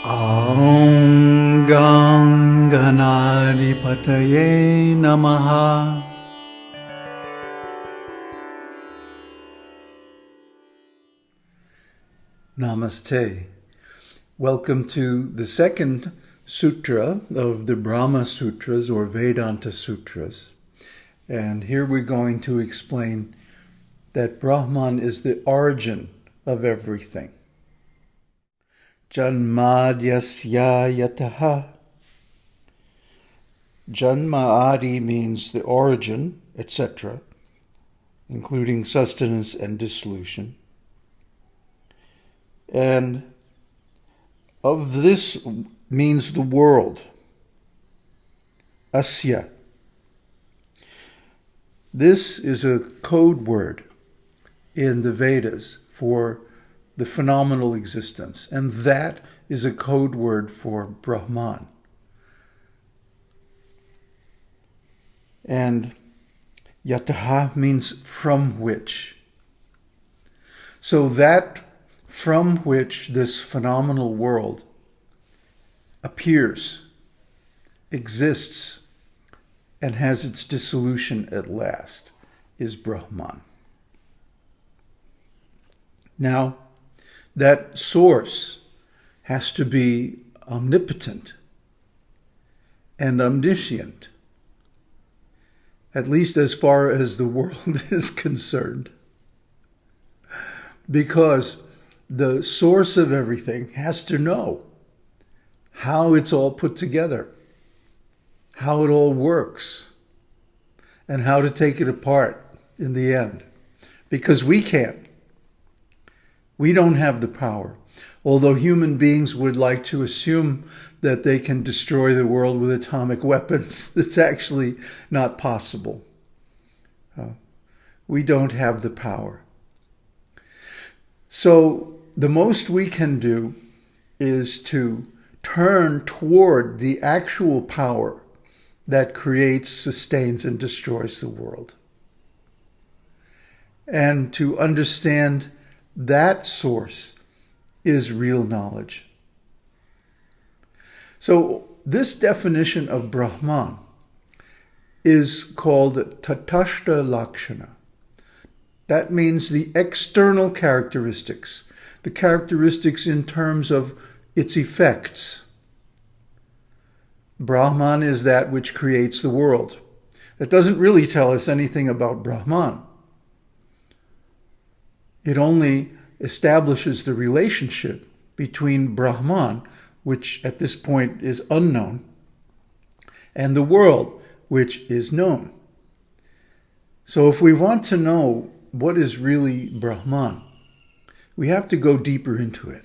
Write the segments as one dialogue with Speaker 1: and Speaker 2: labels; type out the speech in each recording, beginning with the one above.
Speaker 1: Aum Gangadipataye Namaha. Namaste. Welcome to the second sutra of the Brahma Sutras or Vedanta Sutras. And here we're going to explain that Brahman is the origin of everything. Janmadyasya yataha. Janma adi means the origin, etc., including sustenance and dissolution. And of this means the world. Asya. This is a code word in the Vedas for the phenomenal existence, and that is a code word for Brahman. And yataha means from which. So that from which this phenomenal world appears, exists, and has its dissolution at last is Brahman. Now, that source has to be omnipotent and omniscient, at least as far as the world is concerned, because the source of everything has to know how it's all put together, how it all works, and how to take it apart in the end, because we can't. We don't have the power. Although human beings would like to assume that they can destroy the world with atomic weapons, it's actually not possible. We don't have the power. So the most we can do is to turn toward the actual power that creates, sustains, and destroys the world. And to understand that source is real knowledge. So this definition of Brahman is called tatastha-lakshana. That means the external characteristics, the characteristics in terms of its effects. Brahman is that which creates the world. That doesn't really tell us anything about Brahman. It only establishes the relationship between Brahman, which at this point is unknown, and the world, which is known. So if we want to know what is really Brahman, we have to go deeper into it.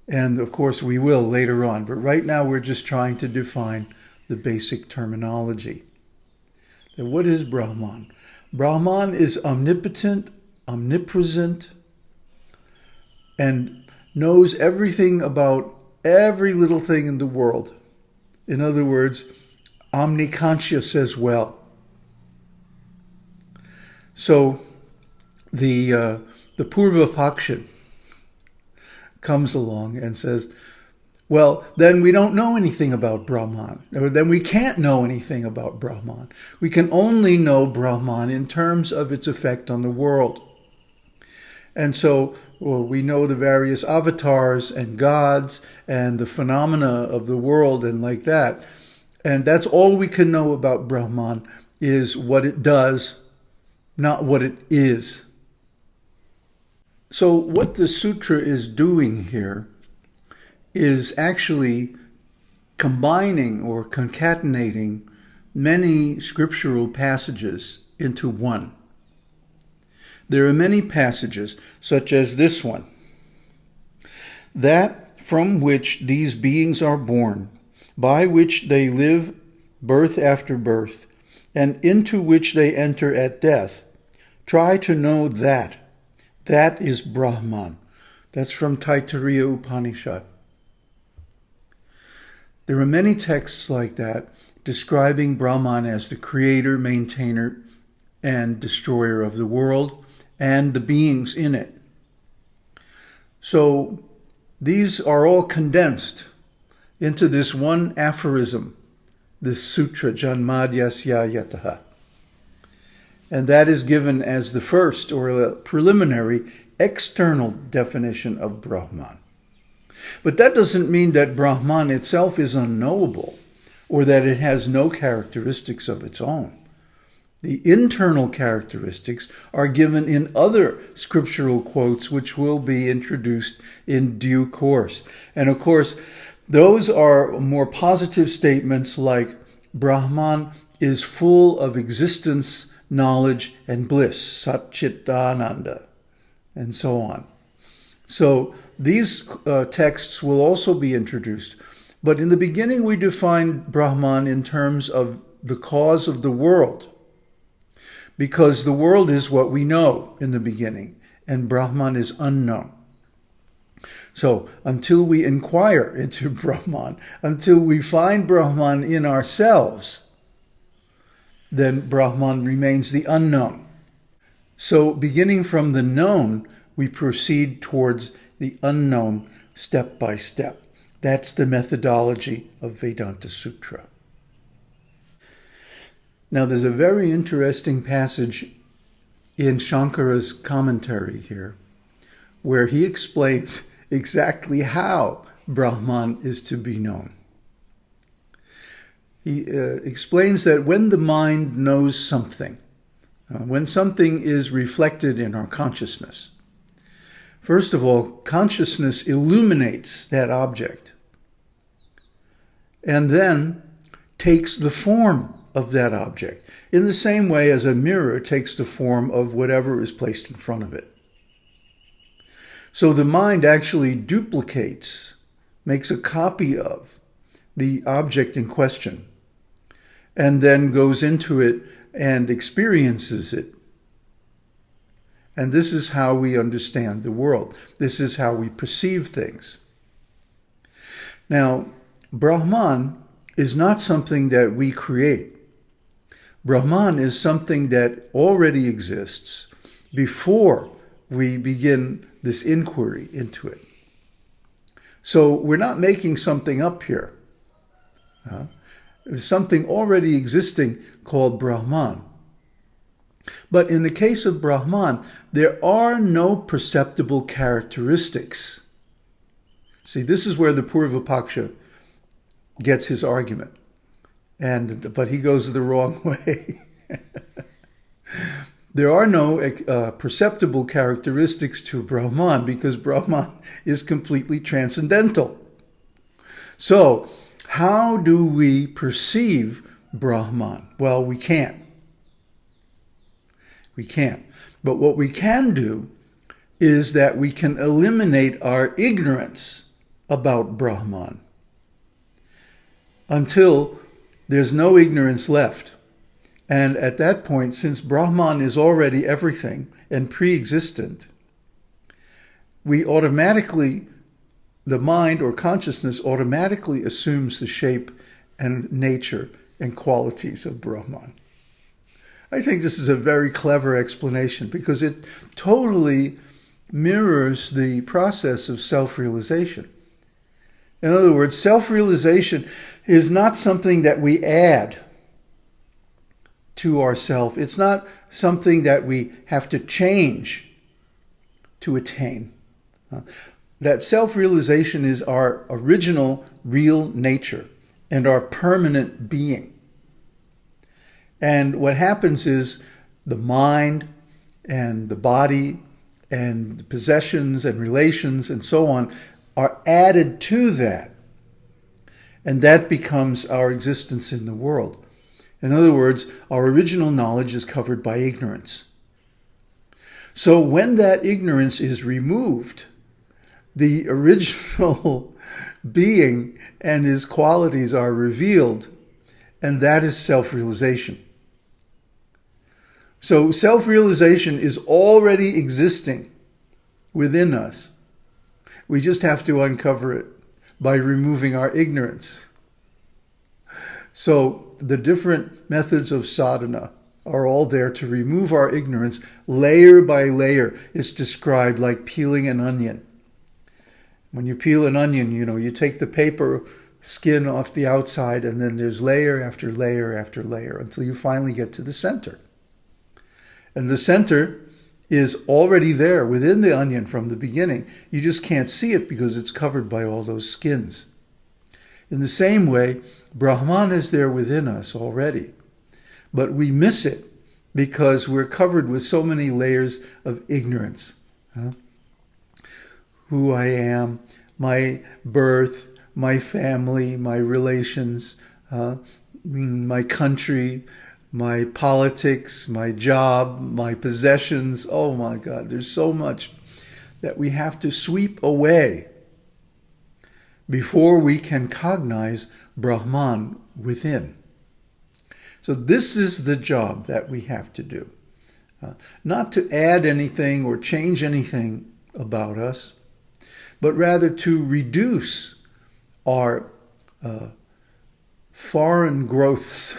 Speaker 1: And of course we will later on, but right now we're just trying to define the basic terminology. Then what is Brahman? Brahman is omnipotent, omnipresent, and knows everything about every little thing in the world. In other words, omniconscious as well. So the purvapakshin comes along and says, well, then we don't know anything about Brahman, or then we can't know anything about Brahman. We can only know Brahman in terms of its effect on the world. And so we know the various avatars and gods and the phenomena of the world and like that. And that's all we can know about Brahman, is what it does, not what it is. So what the sutra is doing here is actually combining or concatenating many scriptural passages into one. There are many passages, such as this one, that from which these beings are born, by which they live birth after birth, and into which they enter at death, try to know that. That is Brahman. That's from Taittiriya Upanishad. There are many texts like that describing Brahman as the creator, maintainer, and destroyer of the world and the beings in it. So these are all condensed into this one aphorism, this sutra, Janmadyasya Yataha. And that is given as the first or a preliminary external definition of Brahman. But that doesn't mean that Brahman itself is unknowable or that it has no characteristics of its own. The internal characteristics are given in other scriptural quotes, which will be introduced in due course. And of course, those are more positive statements like Brahman is full of existence, knowledge, and bliss, sat-cid-ānanda, and so on. So these texts will also be introduced. But in the beginning, we define Brahman in terms of the cause of the world, because the world is what we know in the beginning, and Brahman is unknown. So until we inquire into Brahman, until we find Brahman in ourselves, then Brahman remains the unknown. So beginning from the known, we proceed towards the unknown step by step. That's the methodology of Vedanta Sutra. Now, there's a very interesting passage in Shankara's commentary here, where he explains exactly how Brahman is to be known. He explains that when the mind knows something, when something is reflected in our consciousness, first of all, consciousness illuminates that object and then takes the form of that object, in the same way as a mirror takes the form of whatever is placed in front of it. So the mind actually duplicates, makes a copy of the object in question, and then goes into it and experiences it. And this is how we understand the world. This is how we perceive things. Now, Brahman is not something that we create. Brahman is something that already exists before we begin this inquiry into it. So we're not making something up here. There's something already existing called Brahman. But in the case of Brahman, there are no perceptible characteristics. See, this is where the purvapaksha gets his argument. But he goes the wrong way. There are no perceptible characteristics to Brahman because Brahman is completely transcendental. So, how do we perceive Brahman? Well, we can't. We can't. But what we can do is that we can eliminate our ignorance about Brahman until there's no ignorance left. And at that point, since Brahman is already everything and pre-existent, we automatically, the mind or consciousness automatically assumes the shape and nature and qualities of Brahman. I think this is a very clever explanation because it totally mirrors the process of self-realization. In other words, self-realization is not something that we add to ourself. It's not something that we have to change to attain. That self-realization is our original real nature and our permanent being. And what happens is the mind and the body and the possessions and relations and so on are added to that. And that becomes our existence in the world. In other words, our original knowledge is covered by ignorance. So when that ignorance is removed, the original being and his qualities are revealed, and that is self-realization. So self-realization is already existing within us. We just have to uncover it by removing our ignorance. So the different methods of sadhana are all there to remove our ignorance layer by layer. It's described like peeling an onion. When you peel an onion, you take the paper skin off the outside, and then there's layer after layer after layer until you finally get to the center. And the center is already there within the onion from the beginning. You just can't see it because it's covered by all those skins. In the same way, Brahman is there within us already, but we miss it because we're covered with so many layers of ignorance. Who I am, my birth, my family, my relations, my country, my politics, my job, my possessions. Oh my God, there's so much that we have to sweep away before we can cognize Brahman within. So this is the job that we have to do. Not to add anything or change anything about us, but rather to reduce our foreign growths,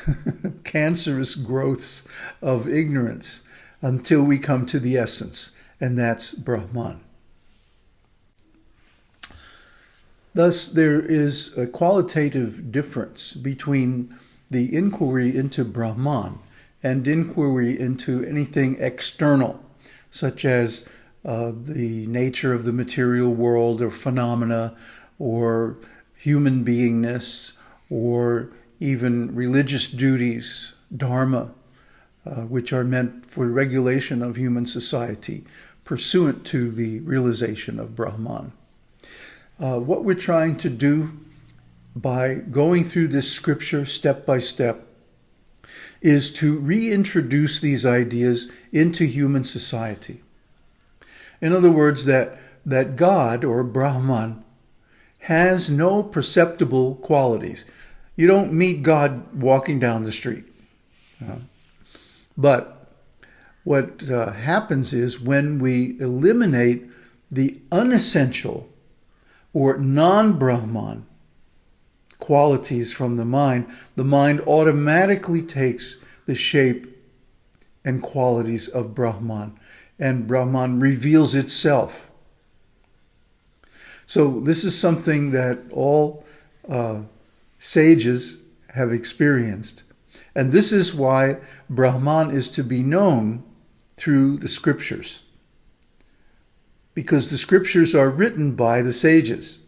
Speaker 1: cancerous growths of ignorance until we come to the essence, and that's Brahman. Thus, there is a qualitative difference between the inquiry into Brahman and inquiry into anything external, such as the nature of the material world or phenomena or human beingness or even religious duties, dharma, which are meant for regulation of human society pursuant to the realization of Brahman. What we're trying to do by going through this scripture step by step is to reintroduce these ideas into human society. In other words, that God or Brahman has no perceptible qualities. You don't meet God walking down the street. But what happens is when we eliminate the unessential or non-Brahman qualities from the mind automatically takes the shape and qualities of Brahman, and Brahman reveals itself. So this is something that all sages have experienced. And this is why Brahman is to be known through the scriptures. Because the scriptures are written by the sages,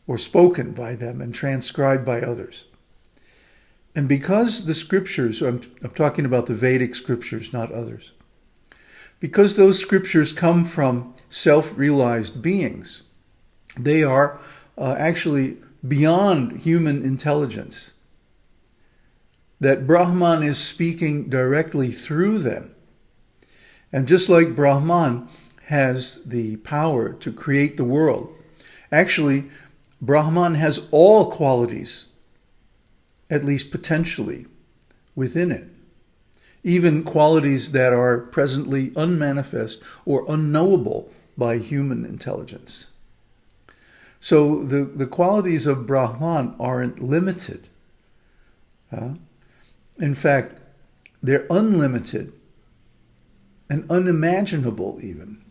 Speaker 1: or spoken by them and transcribed by others. And because the scriptures, I'm talking about the Vedic scriptures, not others, because those scriptures come from self-realized beings, they are actually beyond human intelligence. That Brahman is speaking directly through them. And just like Brahman has the power to create the world, actually, Brahman has all qualities, at least potentially, within it. Even qualities that are presently unmanifest or unknowable by human intelligence. So the qualities of Brahman aren't limited. In fact, they're unlimited and unimaginable even.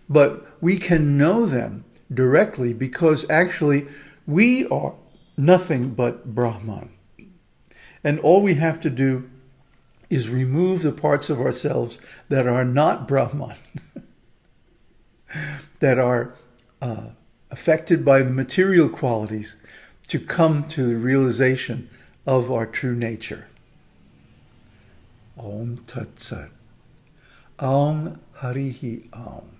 Speaker 1: But we can know them directly because actually we are nothing but Brahman. And all we have to do is remove the parts of ourselves that are not Brahman, that are affected by the material qualities, to come to the realization of our true nature. Om Tat Sat. Om Harihi Om.